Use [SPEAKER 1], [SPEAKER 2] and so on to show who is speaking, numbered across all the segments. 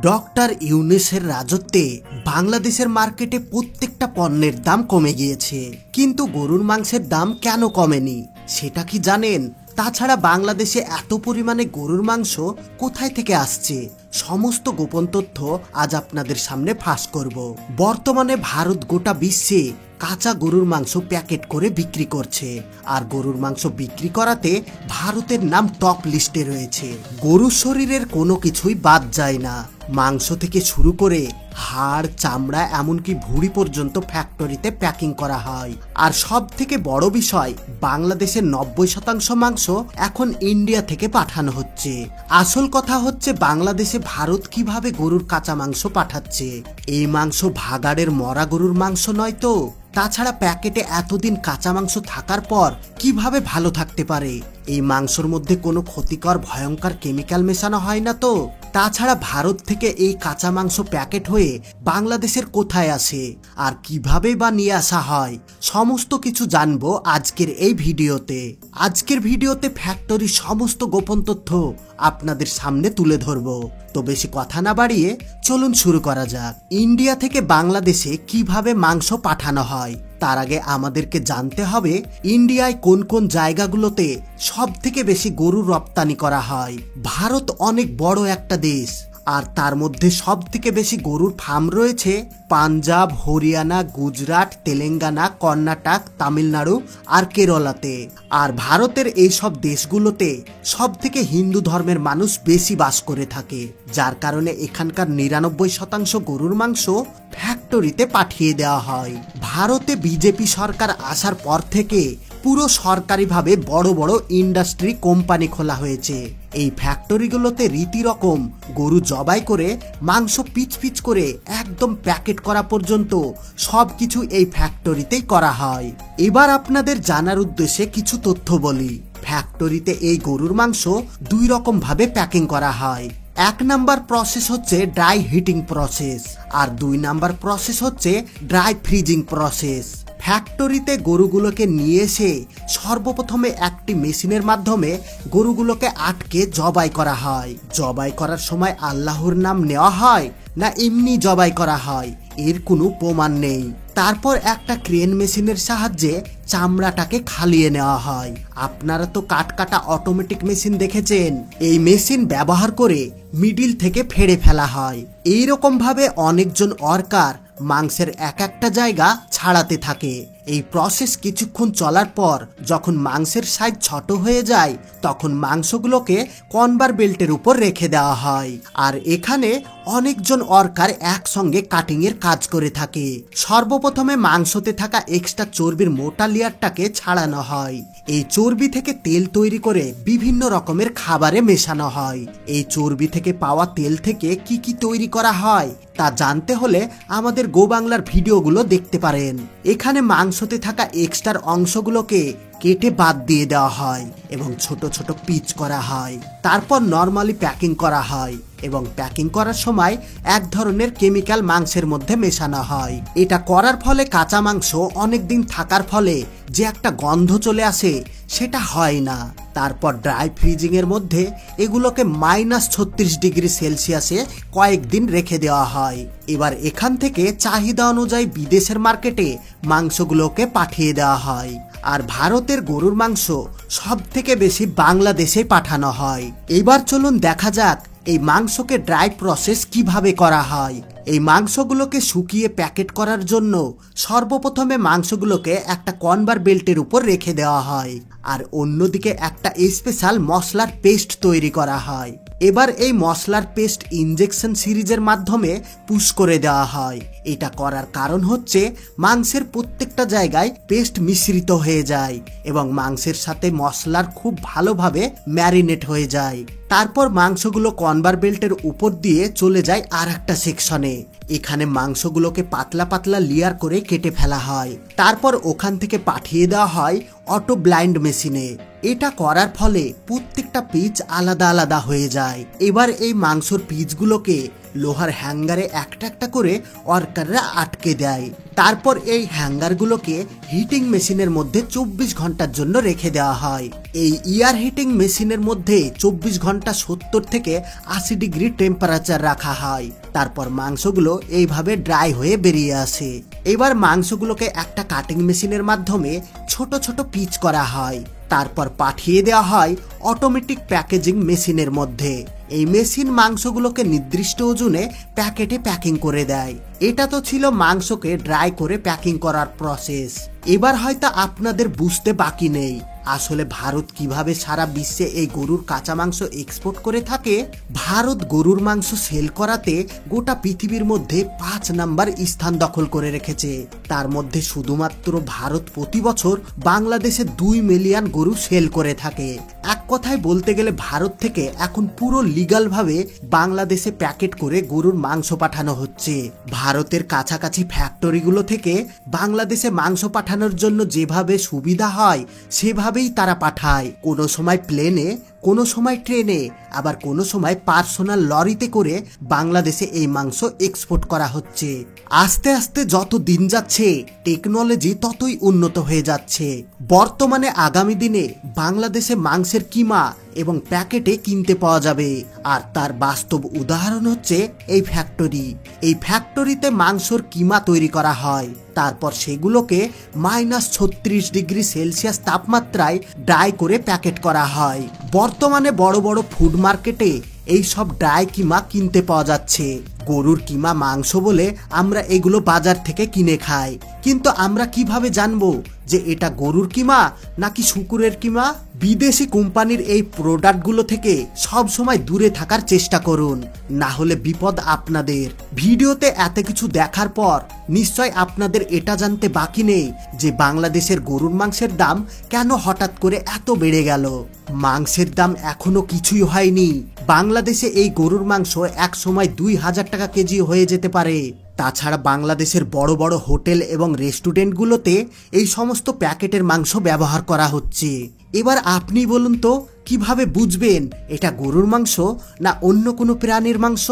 [SPEAKER 1] Doctor ইউনূসের রাজত্বে বাংলাদেশের মার্কেটে প্রত্যেকটা পণ্যের দাম কমে গিয়েছে, কিন্তু গরুর মাংসের দাম কেন কমেনি সেটা কি জানেন? তাছাড়া বাংলাদেশে এত পরিমাণে গরুর মাংস কোথায় থেকে আসছে, সমস্ত গোপন তথ্য আজ আপনাদের সামনে ফাঁস করব। বর্তমানে ভারত গোটা বিশ্বে কাঁচা গরুর মাংস প্যাকেট করে বিক্রি করছে, আর গরুর মাংস বিক্রি করাতে ভারতের নাম টপ লিস্টে রয়েছে। গরুর শরীরের কোনো কিছুই বাদ যায় না, মাংস থেকে শুরু করে হাড়, চামড়া, এমনকি ভুঁড়ি পর্যন্ত ফ্যাক্টরিতে প্যাকিং করা হয়। আর সব থেকে বড় বিষয়, বাংলাদেশের 90% মাংস এখন ইন্ডিয়া থেকে পাঠানো হচ্ছে। আসল কথা হচ্ছে বাংলাদেশে ভারত কিভাবে গরুর কাঁচা মাংস পাঠাচ্ছে। এই মাংস ভাগাড়ের মরা গরুর মাংস নয় তো। তাছাড়া প্যাকেটে এতদিন কাঁচা মাংস থাকার পর কিভাবে ভালো থাকতে পারে? এই মাংসর মধ্যে কোনো ক্ষতিকর ভয়ঙ্কর কেমিক্যাল মেশানো হয় না তো? তাছাড়া ভারত থেকে এই কাঁচা মাংস প্যাকেট হয়ে বাংলাদেশের কোথায় আসে আর কিভাবে বা নিয়ে আসা হয়, সমস্ত কিছু জানবো আজকের এই ভিডিওতে। আজকের ভিডিওতে ফ্যাক্টরির সমস্ত গোপন তথ্য আপনাদের সামনে তুলে ধরবো। তো বেশি কথা না বাড়িয়ে চলুন শুরু করা যাক। ইন্ডিয়া থেকে বাংলাদেশে কিভাবে মাংস পাঠানো হয় তার আগে আমাদেরকে জানতে হবে ইন্ডিয়ায় কোন কোন জায়গাগুলোতে সব থেকে বেশি গরু রপ্তানি করা হয়। ভারত অনেক বড় একটা দেশ, আর তার মধ্যে সব থেকে বেশি গরুর ফার্ম রয়েছে পাঞ্জাব, হরিয়ানা, গুজরাট, তেলেঙ্গানা, কর্ণাটক, তামিলনাড়ু আর কেরলাতে। আর ভারতের এই সব দেশগুলোতে সব থেকে হিন্দু ধর্মের মানুষ বেশি বাস করে থাকে, যার কারণে এখানকার 99% গরুর মাংস ফ্যাক্টরিতে পাঠিয়ে দেওয়া হয়। ভারতে বিজেপি সরকার আসার পর থেকে পুরো সরকারিভাবে বড় বড় ইন্ডাস্ট্রি, কোম্পানি খোলা হয়েছে। এই ফ্যাক্টরিগুলোতে রীতিরকম গরু জবাই করে মাংস পিচ পিচ করে একদম প্যাকেট করা পর্যন্ত সবকিছু এই ফ্যাক্টরিতেই করা হয়। এবার আপনাদের জানার উদ্দেশ্যে কিছু তথ্য বলি। ফ্যাক্টরিতে এই গরুর মাংস 2 রকম ভাবে প্যাকিং করা হয়। 1 নাম্বার প্রসেস হচ্ছে ড্রাই হিটিং প্রসেস, আর 2 নাম্বার প্রসেস হচ্ছে ড্রাই ফ্রিজিং প্রসেস। ফ্যাক্টরিতে গরুগুলোকে নিয়ে এসে সর্বপ্রথমে একটি মেশিনের মাধ্যমে গরুগুলোকে আটকে জবাই করা হয়। জবাই করার সময় আল্লাহর নাম নেওয়া হয় না এমনি জবাই করা হয় এর কোনো প্রমাণ নেই। তারপর একটা ক্রেন মেশিনের সাহায্যে চামড়াটাকে খালিয়ে নেওয়া হয়। আপনারা তো কাটা অটোমেটিক মেশিন দেখেছেন, এই মেশিন ব্যবহার করে মিডিল থেকে ফেড়ে ফেলা হয়। এইরকম ভাবে অনেকজন ওয়ার্কার মাংসের এক একটা জায়গা ছাড়াতে থাকে। এই প্রসেস কিছুক্ষণ চলার পর যখন মাংসের সাইজ ছোট হয়ে যায় তখন মাংসগুলোকে কনভার বেল্টের উপর রেখে দেওয়া হয়। আর এখানে অনেকজন ওয়ার্কার একসঙ্গে কাটিং এর কাজ করে থাকে। সর্বপ্রথমে মাংসতে থাকা এক্সট্রা চর্বির মোটা লেয়ারটাকে ছাড়ানো হয়। এই চর্বি থেকে তেল তৈরি করে বিভিন্ন রকমের খাবারে মেশানো হয়। এই চর্বি থেকে পাওয়া তেল থেকে কি কি তৈরি করা হয় তা জানতে হলে আমাদের গো বাংলার ভিডিওগুলো দেখতে পারেন। এখানে মাংসতে থাকা এক্সট্রার অংশগুলোকে কেটে বাদ দিয়ে দেওয়া হয় এবং ছোট ছোট পিচ করা হয়। তারপর নরমালি প্যাকিং করা হয় এবং প্যাকিং করার সময় এক ধরনের কেমিক্যাল মাংসের মধ্যে মেশানো হয়। এটা করার ফলে কাঁচা মাংস অনেকদিন থাকার ফলে যে একটা গন্ধ চলে আসে সেটা হয় না। তারপর ড্রাই ফ্রিজিং এর মধ্যে এগুলোকে -36°C কয়েকদিন রেখে দেওয়া হয়। এবার এখান থেকে চাহিদা অনুযায়ী বিদেশের মার্কেটে মাংসগুলোকে পাঠিয়ে দেওয়া হয়। আর ভারতের গরুর মাংস সব থেকে বেশি বাংলাদেশে পাঠানো হয়। এবার চলুন দেখা যাক এই মাংসকে ড্রাই প্রসেস কিভাবে করা হয়। এই মাংসগুলোকে শুকিয়ে প্যাকেট করার জন্য সর্বপ্রথমে মাংসগুলোকে একটা কনভার বেল্টের উপর রেখে দেওয়া হয়, আর অন্যদিকে একটা স্পেশাল মশলার পেস্ট তৈরি করা হয়। এবার এই মশলার পেস্ট ইনজেকশন সিরিজের মাধ্যমে পুশ করে দেওয়া হয়। এটা করার কারণ হচ্ছে মাংসের প্রত্যেকটা জায়গায় পেস্ট মিশ্রিত হয়ে যায় এবং মাংসের সাথে মশলার খুব ভালোভাবে ম্যারিনেট হয়ে যায়। তারপর মাংসগুলো কনভার বেল্টের উপর দিয়ে চলে যায় আর একটা সেকশনে। এখানে মাংসগুলোকে পাতলা পাতলা লেয়ার করে কেটে ফেলা হয়। তারপর ওখান থেকে পাঠিয়ে দেওয়া হয় অটো ব্লাইন্ড মেশিনে। এটা করার ফলে প্রত্যেকটা পিচ আলাদা আলাদা হয়ে যায়। এবার এই মাংসর পিচগুলোকে লোহার হ্যাঙ্গারে একটা একটা করে ওয়ার্কাররা আটকে দেয়। তারপর এই হ্যাঙ্গারগুলোকে হিটিং মেশিনের মধ্যে 24 ঘন্টার জন্য রেখে দেওয়া হয়। এই এয়ার হিটিং মেশিনের মধ্যে 24 ঘন্টা 70 থেকে 80 ডিগ্রি টেম্পারেচার রাখা হয়। তারপর মাংসগুলো এইভাবে ড্রাই হয়ে বেরিয়ে আসে। এবার মাংসগুলোকে একটা কাটিং মেশিনের মাধ্যমে ছোট ছোট পিচ করা হয়। তারপর পাঠিয়ে দেওয়া হয় অটোমেটিক প্যাকেজিং মেশিনের মধ্যে। এই মেশিন মাংসগুলোকে নির্দিষ্ট ওজনে প্যাকেটে প্যাকিং করে দেয়। এটা তো ছিল মাংসকে ড্রাই করে প্যাকিং করার প্রসেস। এবার হয়তো আপনাদের বুঝতে বাকি নেই আসলে ভারত কিভাবে সারা বিশ্বে এই গরুর কাঁচা মাংস এক্সপোর্ট করে থাকে। ভারত গরুর মাংস সেল করাতে গোটা পৃথিবীর মধ্যে 5 নাম্বার স্থান দখল করে রেখেছে। তার মধ্যে শুধুমাত্র ভারত প্রতি বছর বাংলাদেশে 2 মিলিয়ন গরু সেল করে থাকে। এক কথায় বলতে গেলে ভারত থেকে এখন পুরো লিগাল ভাবে বাংলাদেশে প্যাকেট করে গরুর মাংস পাঠানো হচ্ছে। ভারতের কাছাকাছি ফ্যাক্টরিগুলো থেকে বাংলাদেশে মাংস পাঠানোর জন্য যেভাবে সুবিধা হয় সেভাবেই তারা পাঠায়। কোনো সময় প্লেনে, কোনো সময় ট্রেনে, আবার কোনো সময় পার্সোনাল লরিতে করে বাংলাদেশে এই মাংস এক্সপোর্ট করা হচ্ছে। আস্তে আস্তে যত দিন যাচ্ছে টেকনোলজি ততই উন্নত হয়ে যাচ্ছে। বর্তমানে আগামী দিনে বাংলাদেশে মাংসের কিমা এবং প্যাকেটে কিনতে পাওয়া যাবে। আর তার বাস্তব উদাহরণ হচ্ছে এই ফ্যাক্টরি। এই ফ্যাক্টরিতে মাংসর কিমা তৈরি করা হয়। তারপর সেগুলোকে -36 ডিগ্রি সেলসিয়াস তাপমাত্রায় ড্রাই করে প্যাকেট করা হয়। বর্তমানে বড় বড় ফুড মার্কেটে এই সব ড্রাই কিমা কিনতে পাওয়া যাচ্ছে। গরুর কিমা মাংস বলে আমরা এগুলো বাজার থেকে কিনে খাই, কিন্তু আমরা কিভাবে জানবো যে এটা গরুর কিমা নাকি শুকুরের কিমা? বিদেশি কোম্পানির এই প্রোডাক্টগুলো থেকে সব সময় দূরে থাকার চেষ্টা করুন, না হলে বিপদ আপনাদের। ভিডিওতে এত কিছু দেখার পর নিশ্চয় আপনাদের এটা জানতে বাকি নেই যে বাংলাদেশের গরুর মাংসের দাম কেন হঠাৎ করে এত বেড়ে গেল। মাংসের দাম এখনো কিছুই হয়নি। বাংলাদেশে এই গরুর মাংস এক সময় 2000 টাকা কেজি হয়ে যেতে পারে। তাছাড়া বাংলাদেশের বড় বড় হোটেল এবং রেস্টুরেন্টগুলোতে এই সমস্ত প্যাকেটের মাংস ব্যবহার করা হচ্ছে। এবার আপনি বলুন তো কিভাবে বুঝবেন এটা গরুর মাংস না অন্য কোনো প্রাণীর মাংস?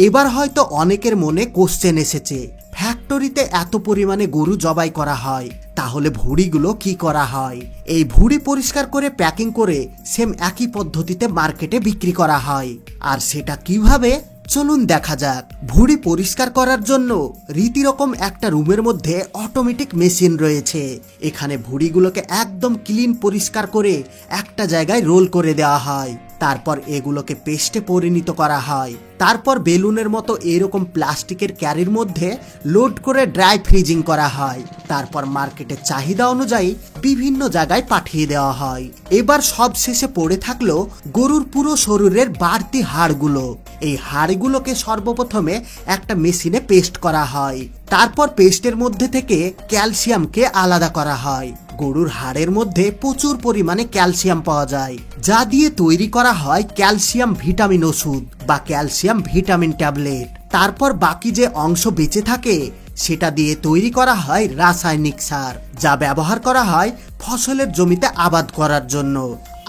[SPEAKER 1] এবার হয়তো অনেকের মনে কোশ্চেন এসেছে, ফ্যাক্টরিতে এত পরিমাণে গরু জবাই করা হয়, তাহলে ভুঁড়িগুলো কি করা হয়? এই ভুঁড়ি পরিষ্কার করে প্যাকিং করে সেম একই পদ্ধতিতে মার্কেটে বিক্রি করা হয়। আর সেটা কিভাবে চলুন দেখা যাক। ভুঁড়ি পরিষ্কার করার জন্য রীতিরকম একটা রুমের মধ্যে অটোমেটিক মেশিন রয়েছে। এখানে ভুঁড়িগুলোকে একদম ক্লিন পরিষ্কার করে একটা জায়গায় রোল করে দেওয়া হয়। তারপর এগুলোকে পেস্টে পরিণত করা হয়। তারপর বেলুনের মতো এরকম প্লাস্টিকের ক্যারির মধ্যে লোড করে ড্রাই ফ্রিজিং করা হয়। তারপর মার্কেটের চাহিদা অনুযায়ী বিভিন্ন জায়গায় পাঠিয়ে দেওয়া হয়। এবার সব শেষে পড়ে থাকলো গরুর পুরো শরীরের বাড়তি হাড়গুলো। এই হাড়গুলোকে সর্বপ্রথমে একটা মেশিনে পেস্ট করা হয়। তারপর পেস্টের মধ্যে থেকে ক্যালসিয়ামকে আলাদা করা হয়। গরুর হাড়ের মধ্যে প্রচুর পরিমাণে ক্যালসিয়াম পাওয়া যায়, যা দিয়ে তৈরি করা হয় ক্যালসিয়াম ভিটামিন ওষুধ বা ক্যালসিয়াম ভিটামিন ট্যাবলেট। তারপর বাকি যে অংশ বেঁচে থাকে সেটা দিয়ে তৈরি করা হয় রাসায়নিক সার, যা ব্যবহার করা হয় ফসলের জমিতে আবাদ করার জন্য।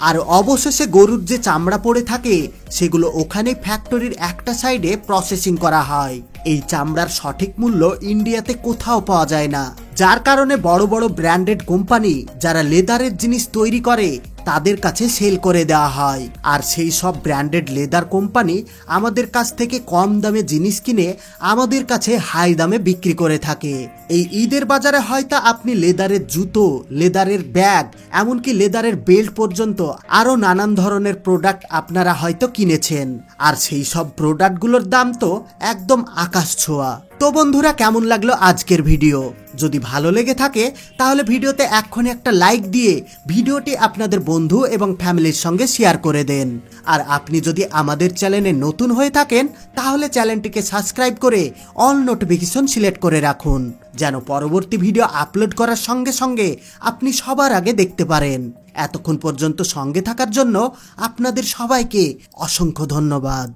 [SPEAKER 1] আর অবশেষে গরুর যে চামড়া পড়ে থাকে সেগুলো ওখানে ফ্যাক্টরির একটা সাইডে প্রসেসিং করা হয়। এই চামড়ার সঠিক মূল্য ইন্ডিয়াতে কোথাও পাওয়া যায় না, যার কারণে বড় বড় ব্র্যান্ডেড কোম্পানি যারা লেদারের জিনিস তৈরি করে তাদের কাছে সেল করে দেওয়া হয়। আর সেই সব ব্র্যান্ডেড লেদার কোম্পানি আমাদের কাছ থেকে কম দামে জিনিস কিনে আমাদের কাছে হাই দামে বিক্রি করে থাকে। এই ঈদের বাজারে হয়তো আপনি লেদারের জুতো, লেদারের ব্যাগ, এমনকি লেদারের বেল্ট পর্যন্ত আরো নানান ধরনের প্রোডাক্ট আপনারা হয়তো কিনেছেন। আর সেই সব প্রোডাক্টগুলোর দাম তো একদম আকাশ ছোঁয়া। তো বন্ধুরা, কেমন লাগলো আজকের ভিডিও? যদি ভালো লেগে থাকে তাহলে ভিডিওতে এক্ষুনি একটা লাইক দিয়ে ভিডিওটি আপনাদের বন্ধু এবং ফ্যামিলির সঙ্গে শেয়ার করে দেন। আর আপনি যদি আমাদের চ্যানেলে নতুন হয়ে থাকেন তাহলে চ্যানেলটিকে সাবস্ক্রাইব করে অল নোটিফিকেশন সিলেক্ট করে রাখুন, যেন পরবর্তী ভিডিও আপলোড করার সঙ্গে সঙ্গে আপনি সবার আগে দেখতে পারেন। এতক্ষণ পর্যন্ত সঙ্গে থাকার জন্য আপনাদের সবাইকে অসংখ্য ধন্যবাদ।